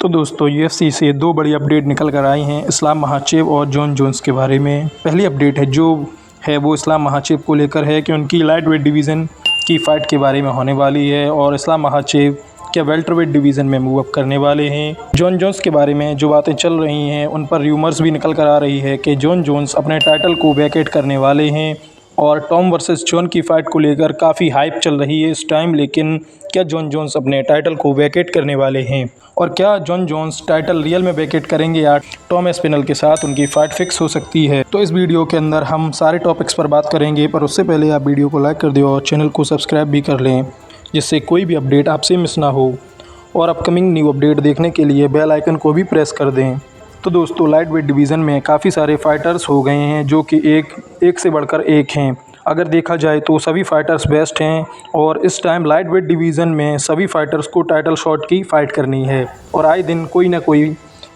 तो दोस्तों यूएफसी से दो बड़ी अपडेट निकल कर आई हैं इस्लाम महाचेव और जॉन जोन्स के बारे में। पहली अपडेट है जो है वो इस्लाम महाचेव को लेकर है कि उनकी लाइट वेट डिवीज़न की फ़ाइट के बारे में होने वाली है और इस्लाम महाचेव क्या वेल्टर वेट डिवीज़न में मूव अप करने वाले हैं। जॉन जोन्स के बारे में जो बातें चल रही हैं उन पर र्यूमर्स भी निकल कर आ रही है कि जॉन जोन्स अपने टाइटल को वैकेट करने वाले हैं और टॉम वर्सेस जॉन की फ़ाइट को लेकर काफ़ी हाइप चल रही है इस टाइम। लेकिन क्या जॉन जोन्स अपने टाइटल को वैकेट करने वाले हैं और क्या जॉन जोन्स टाइटल रियल में वैकेट करेंगे या टॉम एस्पिनल के साथ उनकी फ़ाइट फिक्स हो सकती है। तो इस वीडियो के अंदर हम सारे टॉपिक्स पर बात करेंगे, पर उससे पहले आप वीडियो को लाइक कर दें और चैनल को सब्सक्राइब भी कर लें जिससे कोई भी अपडेट आपसे मिस ना हो और अपकमिंग न्यू अपडेट देखने के लिए बेल आइकन को भी प्रेस कर दें। तो दोस्तों लाइट वेट डिवीज़न में काफ़ी सारे फाइटर्स हो गए हैं जो कि एक से बढ़कर एक हैं। अगर देखा जाए तो सभी फाइटर्स बेस्ट हैं और इस टाइम लाइट वेट डिवीज़न में सभी फाइटर्स को टाइटल शॉट की फ़ाइट करनी है और आए दिन कोई ना कोई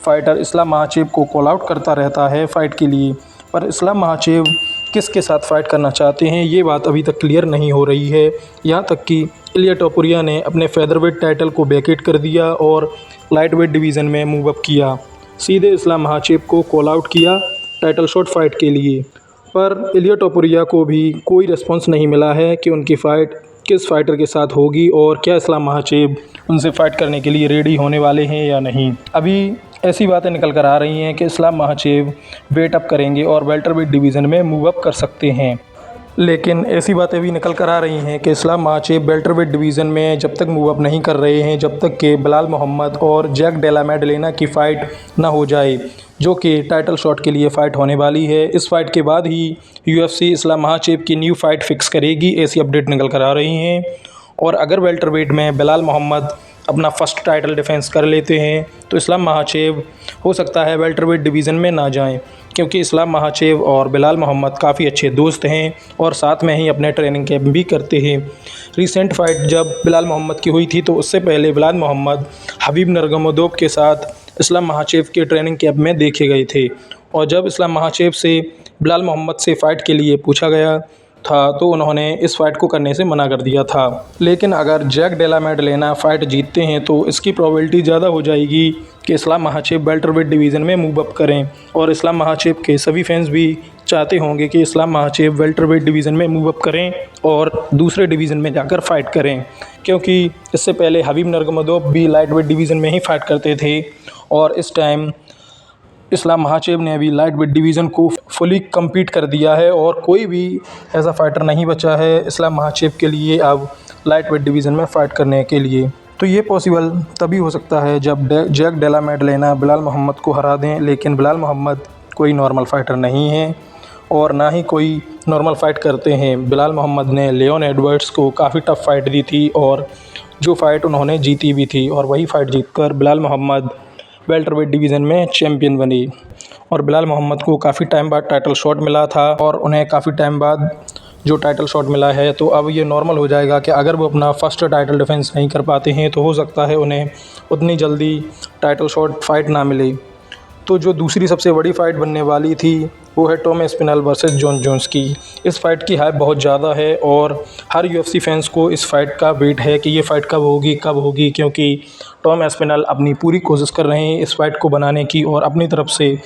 फाइटर इस्लाम महाचेव को कॉल आउट करता रहता है फ़ाइट के लिए। पर इस्लाम महाचेव किसके साथ फ़ाइट करना चाहते हैं ये बात अभी तक क्लियर नहीं हो रही है। यहाँ तक कि इलिया टोपुरिया ने अपने फेदरवेट टाइटल को वैकेट कर दिया और लाइट वेट डिवीज़न में मूव अप किया, सीधे इस्लाम महाचेव को कॉल आउट किया टाइटल शॉट फ़ाइट के लिए। पर इलिया टोपुरिया को भी कोई रिस्पॉन्स नहीं मिला है कि उनकी फ़ाइट किस फाइटर के साथ होगी और क्या इस्लाम महाचेव उनसे फ़ाइट करने के लिए रेडी होने वाले हैं या नहीं। अभी ऐसी बातें निकल कर आ रही हैं कि इस्लाम महाचेव वेट अप करेंगे और वेल्टर वेट डिवीज़न में मूव अप कर सकते हैं। लेकिन ऐसी बातें भी निकल कर आ रही हैं कि इस्लाम महाचेव वेल्टर वेट डिवीज़न में जब तक मूव अप नहीं कर रहे हैं जब तक कि बिलाल मोहम्मद और जैक डेला मेडलेना की फ़ाइट ना हो जाए, जो कि टाइटल शॉट के लिए फ़ाइट होने वाली है। इस फाइट के बाद ही यूएफसी इस्लाम महाचेव की न्यू फ़ाइट फिक्स करेगी, ऐसी अपडेट निकल कर आ रही हैं। और अगर वेल्टर वेट में बिलाल मोहम्मद अपना फर्स्ट टाइटल डिफेंस कर लेते हैं तो इस्लाम महाचेव हो सकता है वेल्टर वेट डिवीज़न में ना जाएं, क्योंकि इस्लाम महाचेव और बिलाल मोहम्मद काफ़ी अच्छे दोस्त हैं और साथ में ही अपने ट्रेनिंग कैंप भी करते हैं। रिसेंट फाइट जब बिलाल मोहम्मद की हुई थी तो उससे पहले बिलाल मोहम्मद हबीब नरगमदोब के साथ इस्लाम महाचेव के ट्रेनिंग कैंप में देखे गए थे और जब इस्लाम महाचेव से बिलाल मोहम्मद से फ़ाइट के लिए पूछा गया था तो उन्होंने इस फ़ाइट को करने से मना कर दिया था। लेकिन अगर जैक डेला मेडलेना फ़ाइट जीतते हैं तो इसकी प्रोबेबिलिटी ज़्यादा हो जाएगी कि इस्लाम महाचेव वेल्टर वेट डिवीज़न में मूव अप करें और इस्लाम महाचेव के सभी फैंस भी चाहते होंगे कि इस्लाम महाचेव वेल्टर वेट डिवीज़न में मूव अप करें और दूसरे डिवीज़न में जाकर फ़ाइट करें, क्योंकि इससे पहले हबीब नरगमदोब भी लाइट वेट डिवीज़न में ही फ़ाइट करते थे और इस टाइम इस्लाम महाचेव ने अभी लाइट वेट डिवीज़न को फुली कम्पीट कर दिया है और कोई भी ऐसा फाइटर नहीं बचा है इस्लाम महाचेव के लिए अब लाइट वेट डिवीज़न में फ़ाइट करने के लिए। तो ये पॉसिबल तभी हो सकता है जब जैक डेला मेडलेना बिलाल मोहम्मद को हरा दें, लेकिन बिलाल मोहम्मद कोई नॉर्मल फाइटर नहीं है और ना ही कोई नॉर्मल फ़ाइट करते हैं। बिलाल मोहम्मद ने लियोन एडवर्ड्स को काफ़ी टफ़ फाइट दी थी और जो फ़ाइट उन्होंने जीती भी थी और वही फ़ाइट जीतकर Belal Muhammad welterweight division में चैम्पियन बनी और बिलाल मोहम्मद को काफ़ी टाइम बाद टाइटल शॉट मिला था और उन्हें काफ़ी टाइम बाद जो टाइटल शॉट मिला है तो अब ये नॉर्मल हो जाएगा कि अगर वो अपना फर्स्ट टाइटल डिफेंस नहीं कर पाते हैं तो हो सकता है उन्हें उतनी जल्दी टाइटल शॉट फ़ाइट ना मिले। तो जो दूसरी सबसे बड़ी फ़ाइट बनने वाली थी वो है Tom Aspinall versus Jon Jones की। इस फ़ाइट की हाइप बहुत ज़्यादा है और हर यूएफसी फैंस को इस फ़ाइट का वेट है कि ये फ़ाइट कब होगी, क्योंकि टॉम एस्पिनल अपनी पूरी कोशिश कर रहे हैं इस फ़ाइट को बनाने की और अपनी तरफ से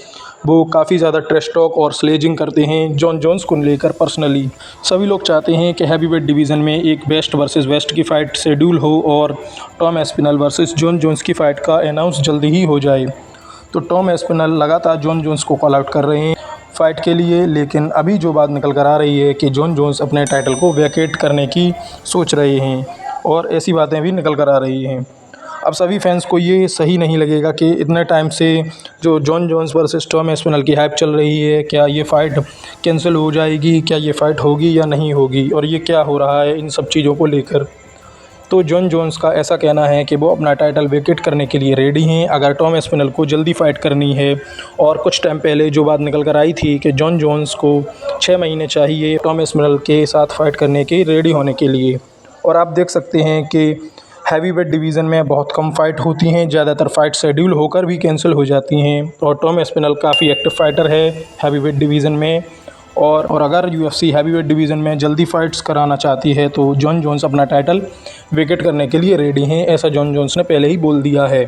वो काफ़ी ज़्यादा ट्रैश टॉक और स्लेजिंग करते हैं जॉन जोन्स को लेकर। पर्सनली सभी लोग चाहते हैं कि हैवीवेट डिवीज़न में एक बेस्ट वर्सेस वेस्ट की फ़ाइट शेड्यूल हो और Tom Aspinall versus Jon Jones की फ़ाइट का अनाउंस जल्दी ही हो जाए। तो टॉम एस्पिनल लगातार जॉन जोन्स को कॉल आउट कर रहे हैं फ़ाइट के लिए, लेकिन अभी जो बात निकल कर आ रही है कि जॉन जोन्स अपने टाइटल को वैकेट करने की सोच रहे हैं और ऐसी बातें भी निकल कर आ रही हैं। अब सभी फैंस को ये सही नहीं लगेगा कि इतने टाइम से जो Jon Jones versus Tom Aspinall की हाइप चल रही है, क्या ये फ़ाइट कैंसिल हो जाएगी, क्या ये फ़ाइट होगी या नहीं होगी और ये क्या हो रहा है इन सब चीज़ों को लेकर। तो जॉन जोन्स का ऐसा कहना है कि वो अपना टाइटल वैकेट करने के लिए रेडी हैं अगर टॉम एस्पिनल को जल्दी फ़ाइट करनी है। और कुछ टाइम पहले जो बात निकल कर आई थी कि जॉन जोन्स को 6 महीने चाहिए टॉम एस्पिनल के साथ फ़ाइट करने के रेडी होने के लिए। और आप देख सकते हैं कि हैवीवेट डिवीज़न में बहुत कम फ़ाइट होती हैं, ज़्यादातर फ़ाइट शेड्यूल होकर भी कैंसिल हो जाती हैं और टॉम एस्पिनल काफ़ी एक्टिव फ़ाइटर है हैवीवेट डिवीज़न में। और अगर यूएफसी हैवीवेट डिवीज़न में जल्दी फ़ाइट्स कराना चाहती है तो जॉन जोन्स अपना टाइटल वैकेट करने के लिए रेडी हैं, ऐसा जॉन जोन्स ने पहले ही बोल दिया है।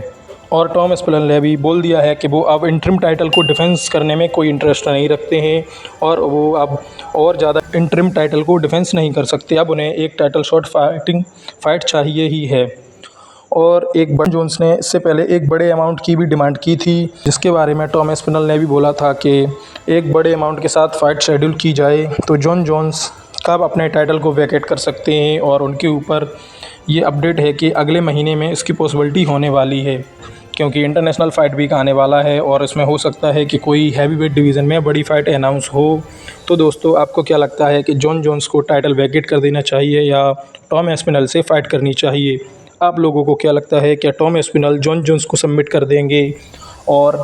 और टॉम एस्पिनल ने भी बोल दिया है कि वो अब इंटरिम टाइटल को डिफेंस करने में कोई इंटरेस्ट नहीं रखते हैं और वो अब और ज़्यादा इंटरिम टाइटल को डिफेंस नहीं कर सकते। अब उन्हें एक टाइटल शॉट फाइट चाहिए ही है। और एक जॉन जोन्स ने इससे पहले एक बड़े अमाउंट की भी डिमांड की थी, जिसके बारे में टॉम एस्पिनल ने भी बोला था कि एक बड़े अमाउंट के साथ फ़ाइट शेड्यूल की जाए तो जॉन जोन्स कब अपने टाइटल को वैकेट कर सकते हैं। और उनके ऊपर ये अपडेट है कि अगले महीने में इसकी पॉसिबिलिटी होने वाली है, क्योंकि इंटरनेशनल फ़ाइट वीक आने वाला है और इसमें हो सकता है कि कोई हैवीवेट डिवीज़न में बड़ी फ़ाइट अनाउंस हो। तो दोस्तों, आपको क्या लगता है कि जॉन जोन्स को टाइटल वैकेट कर देना चाहिए या टॉम एस्पिनल से फ़ाइट करनी चाहिए? आप लोगों को क्या लगता है, क्या टॉम एस्पिनल जॉन जोन्स को सबमिट कर देंगे? और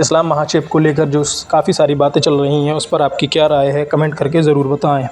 इस्लाम महाचेप को लेकर जो काफ़ी सारी बातें चल रही हैं, उस पर आपकी क्या राय है? कमेंट करके ज़रूर बताएं।